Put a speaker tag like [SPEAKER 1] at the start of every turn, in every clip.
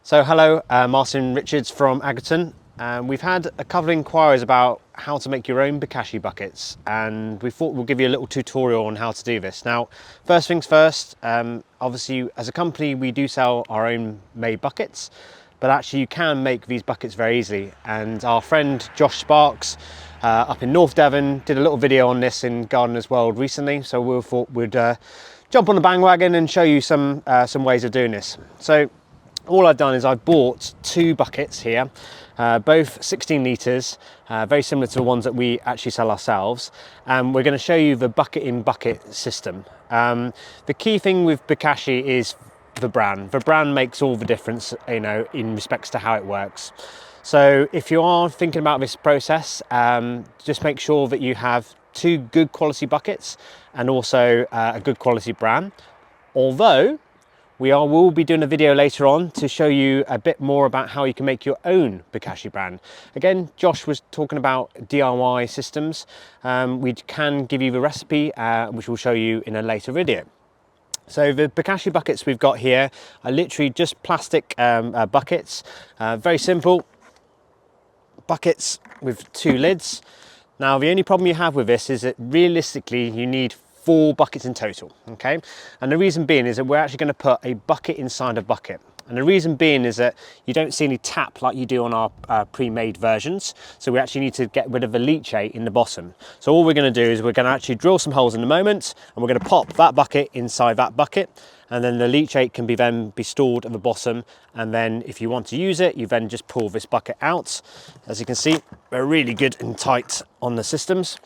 [SPEAKER 1] So hello, Martin Richards from Agaton. We've had a couple of inquiries about how to make your own Bokashi buckets, and we thought we'll give you a little tutorial on how to do this. Now, first things first, obviously as a company we do sell our own made buckets, but actually you can make these buckets very easily. And our friend Josh Sparks up in North Devon did a little video on this in Gardener's World recently, so we thought we'd jump on the bandwagon and show you some ways of doing this. So all I've done is I've bought two buckets here, both 16 litres, very similar to the ones that we actually sell ourselves. And we're going to show you the bucket in bucket system. The key thing with Bokashi is the brand. The brand makes all the difference, you know, in respects to how it works. So if you are thinking about this process, just make sure that you have two good quality buckets and also a good quality brand. Although we will be doing a video later on to show you a bit more about how you can make your own Bokashi brand. Again, Josh was talking about DIY systems. We can give you the recipe, which we'll show you in a later video. So the Bokashi buckets we've got here are literally just plastic buckets, very simple buckets with two lids. Now the only problem you have with this is that realistically you need 4 buckets in total, okay? And the reason being is that we're actually going to put a bucket inside a bucket. And the reason being is that you don't see any tap like you do on our pre-made versions. So we actually need to get rid of the leachate in the bottom. So all we're going to do is we're going to actually drill some holes in a moment, and we're going to pop that bucket inside that bucket, and then the leachate can then be stored at the bottom. And then if you want to use it, you then just pull this bucket out. As you can see, we're really good and tight on the systems.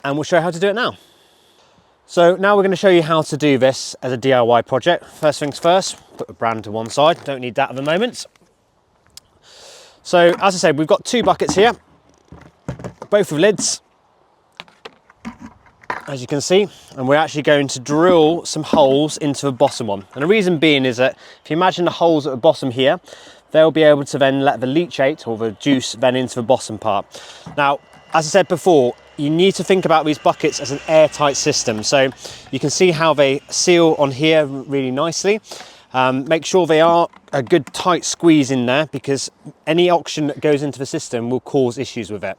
[SPEAKER 1] And we'll show you how to do it now. So now we're going to show you how to do this as a DIY project. First things first, put the brand to one side, don't need that at the moment. So as I said, we've got 2 buckets here, both with lids, as you can see, and we're actually going to drill some holes into the bottom one. And the reason being is that if you imagine the holes at the bottom here, they'll be able to then let the leachate or the juice then into the bottom part. Now, as I said before, you need to think about these buckets as an airtight system. So you can see how they seal on here really nicely. Make sure they are a good tight squeeze in there, because any oxygen that goes into the system will cause issues with it.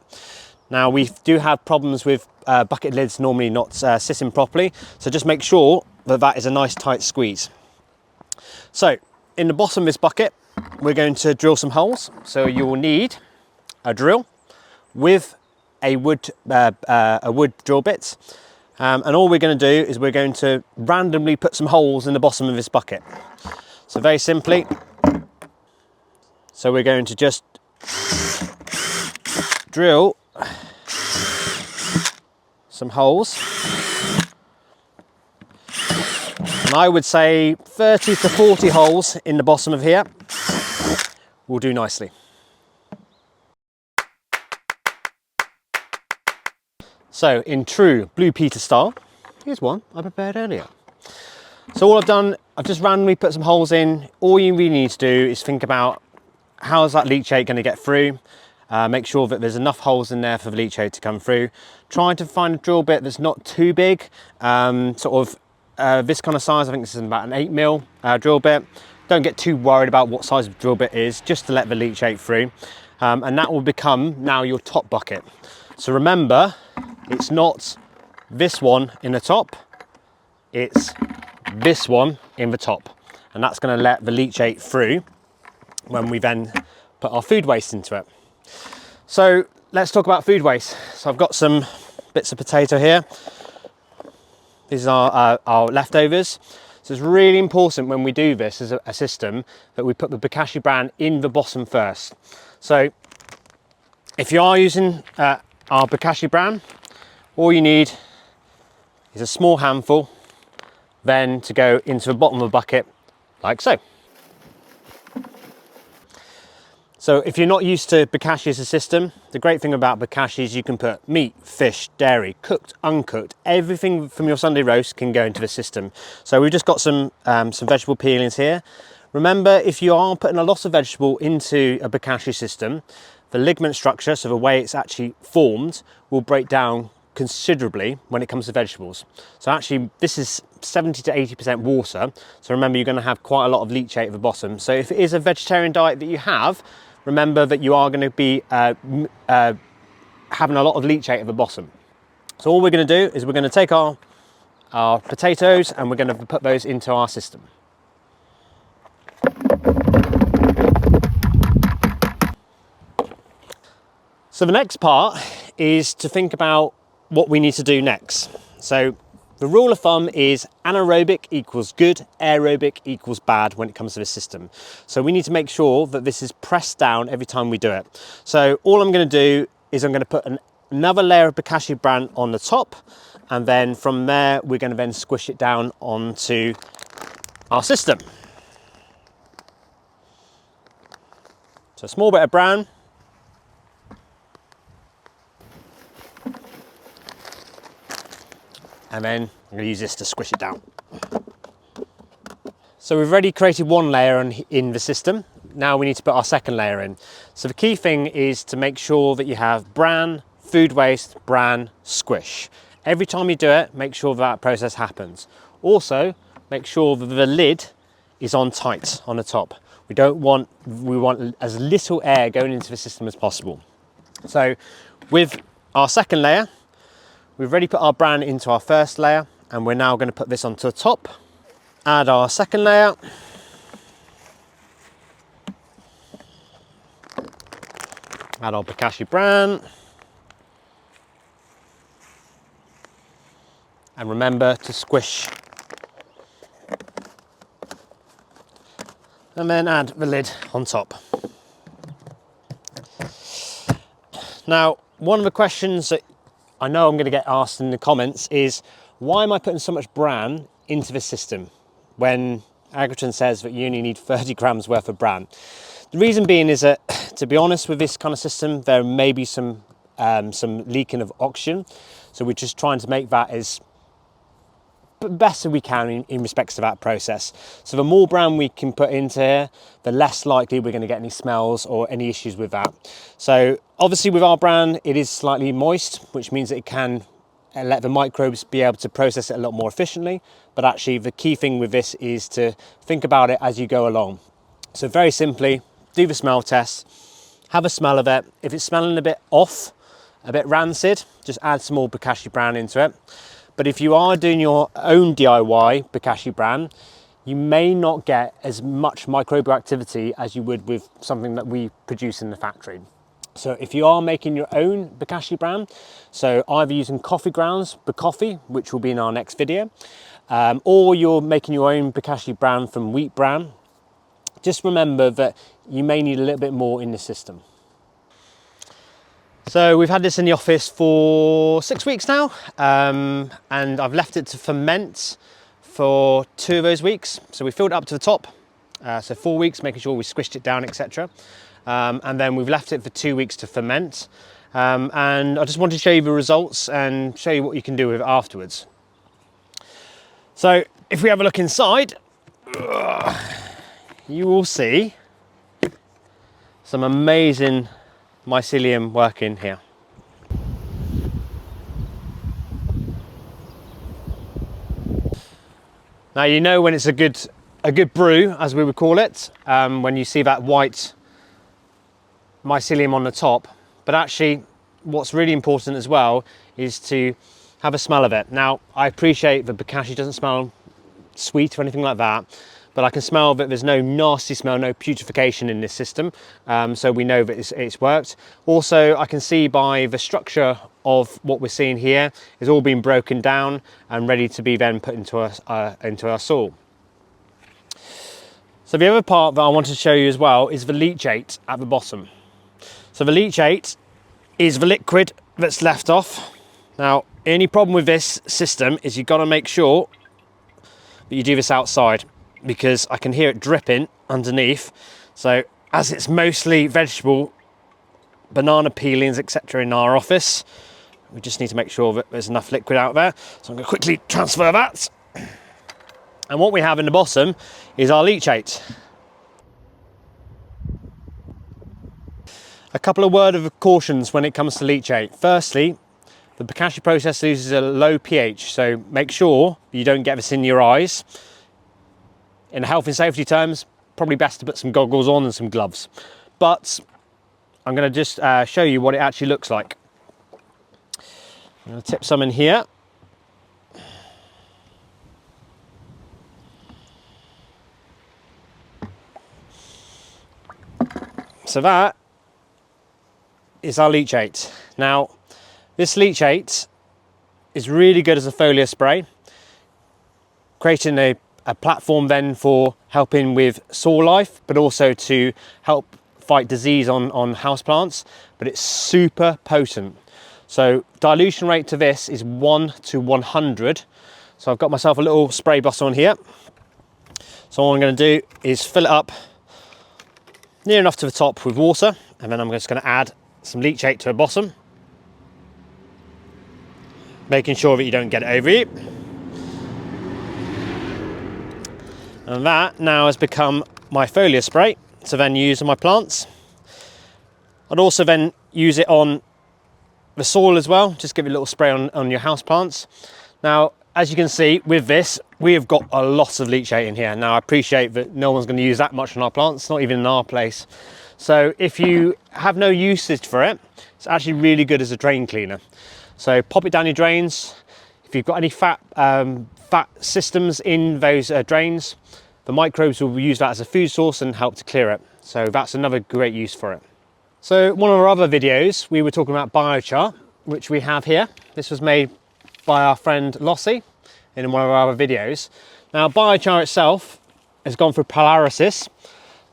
[SPEAKER 1] Now we do have problems with bucket lids normally not sitting properly, so just make sure that that is a nice tight squeeze. So in the bottom of this bucket, we're going to drill some holes. So you will need a drill with a wood drill bit, and all we're going to do is we're going to randomly put some holes in the bottom of this bucket. So very simply, so we're going to just drill some holes, and I would say 30 to 40 holes in the bottom of here will do nicely. So in true Blue Peter style, here's one I prepared earlier. So all I've done, I've just randomly put some holes in. All you really need to do is think about how is that leachate going to get through. Make sure that there's enough holes in there for the leachate to come through. Try to find a drill bit that's not too big, this kind of size. I think this is about an 8mm drill bit. Don't get too worried about what size the drill bit is, just to let the leachate through. And that will become now your top bucket. So remember, it's not this one in the top, it's this one in the top. And that's going to let the leachate through when we then put our food waste into it. So let's talk about food waste. So I've got some bits of potato here. These are our leftovers. So it's really important when we do this as a system that we put the Bokashi brand in the bottom first. So if you are using our Bokashi brand, all you need is a small handful then to go into the bottom of the bucket, like so. So if you're not used to Bokashi as a system, the great thing about Bokashi is you can put meat, fish, dairy, cooked, uncooked, everything from your Sunday roast can go into the system. So we've just got some vegetable peelings here. Remember, if you are putting a lot of vegetable into a Bokashi system, the ligament structure, so the way it's actually formed, will break down considerably when it comes to vegetables. So actually this is 70 to 80% water. So remember, you're going to have quite a lot of leachate at the bottom. So if it is a vegetarian diet that you have, remember that you are going to be having a lot of leachate at the bottom. So all we're going to do is we're going to take our potatoes and we're going to put those into our system. So the next part is to think about what we need to do next. So the rule of thumb is anaerobic equals good, aerobic equals bad when it comes to the system. So we need to make sure that this is pressed down every time we do it. So all I'm going to do is I'm going to put another layer of Bokashi bran on the top, and then from there we're going to then squish it down onto our system. So a small bit of bran. And then I'm going to use this to squish it down. So we've already created one layer in the system. Now we need to put our second layer in. So the key thing is to make sure that you have bran, food waste, bran, squish. Every time you do it, make sure that process happens. Also, make sure that the lid is on tight on the top. We want as little air going into the system as possible. So with our second layer, we've already put our bran into our first layer, and we're now going to put this onto the top. Add our second layer. Add our Bokashi bran. And remember to squish. And then add the lid on top. Now, one of the questions that I know I'm going to get asked in the comments is, why am I putting so much bran into the system when Agriton says that you only need 30 grams worth of bran? The reason being is that, to be honest, with this kind of system, there may be some leaking of oxygen. So we're just trying to make that as best we can in respects to that process. So the more bran we can put into here, the less likely we're going to get any smells or any issues with that. So obviously with our bran, it is slightly moist, which means that it can let the microbes be able to process it a lot more efficiently. But actually the key thing with this is to think about it as you go along. So very simply, do the smell test, have a smell of it. If it's smelling a bit off, a bit rancid, just add some more Bokashi bran into it. But if you are doing your own DIY Bokashi bran, you may not get as much microbial activity as you would with something that we produce in the factory. So if you are making your own Bokashi bran, so either using coffee grounds, Bokashi, which will be in our next video, or you're making your own Bokashi bran from wheat bran, just remember that you may need a little bit more in the system. So we've had this in the office for 6 weeks now, and I've left it to ferment for 2 of those weeks. So we filled it up to the top, so 4 weeks, making sure we squished it down, etc. And then we've left it for 2 weeks to ferment. And I just wanted to show you the results and show you what you can do with it afterwards. So if we have a look inside, you will see some amazing mycelium working here. Now you know when it's a good brew, as we would call it, when you see that white mycelium on the top. But actually, what's really important as well is to have a smell of it. Now I appreciate that Bokashi doesn't smell sweet or anything like that, but I can smell that there's no nasty smell, no putrefaction in this system, so we know that it's worked. Also, I can see by the structure of what we're seeing here is all being broken down and ready to be then put into our soil. So the other part that I wanted to show you as well is the leachate at the bottom. So the leachate is the liquid that's left off. Now, any problem with this system is you've got to make sure that you do this outside, because I can hear it dripping underneath. So as it's mostly vegetable, banana peelings, etc. in our office, we just need to make sure that there's enough liquid out there. So I'm going to quickly transfer that. And what we have in the bottom is our leachate. A couple of words of cautions when it comes to leachate. Firstly, The Bokashi process uses a low pH, so make sure you don't get this in your eyes. In health and safety terms, probably best to put some goggles on and some gloves. But I'm going to just show you what it actually looks like. I'm going to tip some in here. So that is our leachate. Now, this leachate is really good as a foliar spray, creating a platform then for helping with soil life, but also to help fight disease on houseplants, but it's super potent. So dilution rate to this is 1 to 100. So I've got myself a little spray bottle on here. So what I'm going to do is fill it up near enough to the top with water, and then I'm just going to add some leachate to the bottom, making sure that you don't get it over you. And that now has become my foliar spray to then use on my plants. I'd also then use it on the soil as well, just give it a little spray on your house plants. Now, as you can see with this, we have got a lot of leachate in here. Now, I appreciate that no one's going to use that much on our plants, not even in our place. So if you have no usage for it, it's actually really good as a drain cleaner. So pop it down your drains. If you've got any fat systems in those drains, the microbes will use that as a food source and help to clear it. So that's another great use for it. So one of our other videos, we were talking about biochar, which we have here. This was made by our friend Lossie in one of our other videos. Now, biochar itself has gone through pyrolysis,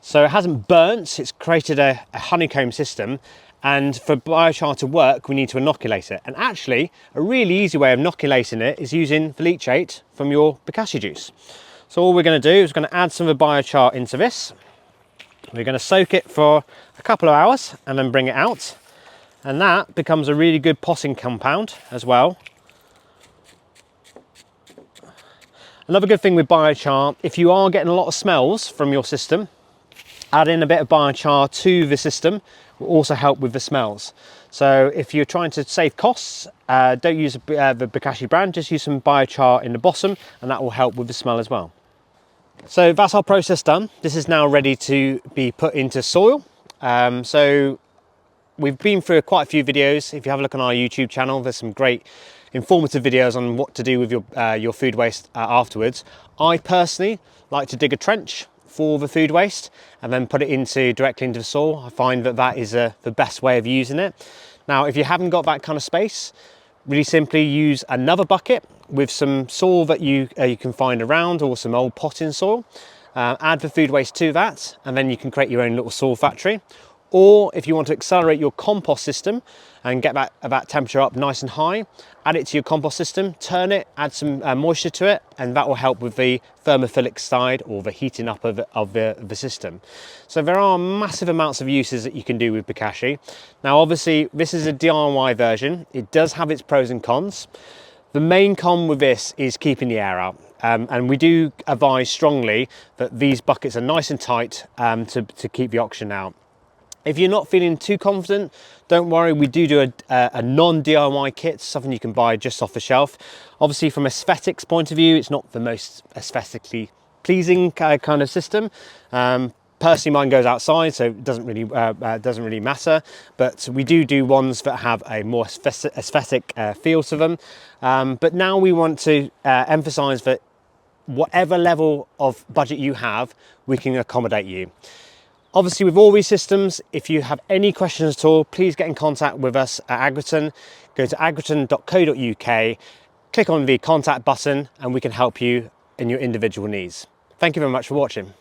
[SPEAKER 1] so it hasn't burnt, it's created a honeycomb system, and for biochar to work, we need to inoculate it. And actually, a really easy way of inoculating it is using the leachate from your Bokashi juice. So all we're going to do is we're going to add some of the biochar into this. We're going to soak it for a couple of hours and then bring it out. And that becomes a really good potting compound as well. Another good thing with biochar, if you are getting a lot of smells from your system, add in a bit of biochar to the system will also help with the smells. So if you're trying to save costs, don't use the Bokashi brand, just use some biochar in the bottom, and that will help with the smell as well. So that's our process done. This is now ready to be put into soil. So we've been through quite a few videos. If you have a look on our YouTube channel, there's some great informative videos on what to do with your food waste afterwards. I personally like to dig a trench for the food waste and then put it directly into the soil. I find that is the best way of using it. Now, if you haven't got that kind of space, really simply use another bucket with some soil that you can find around, or some old potting soil. Add the food waste to that, and then you can create your own little soil factory. Or if you want to accelerate your compost system and get that temperature up nice and high, add it to your compost system, turn it, add some moisture to it, and that will help with the thermophilic side, or the heating up of the system. So there are massive amounts of uses that you can do with Bokashi. Now, obviously, this is a DIY version. It does have its pros and cons. The main con with this is keeping the air out. And we do advise strongly that these buckets are nice and tight to keep the oxygen out. If you're not feeling too confident, don't worry, we do a non-DIY kit, something you can buy just off the shelf. Obviously, from aesthetics point of view, it's not the most aesthetically pleasing kind of system. Personally, mine goes outside, so it doesn't really matter. But we do ones that have a more aesthetic feel to them. But now we want to emphasise that whatever level of budget you have, we can accommodate you. Obviously, with all these systems, if you have any questions at all, please get in contact with us at Agriton. Go to agriton.co.uk, click on the contact button, and we can help you in your individual needs. Thank you very much for watching.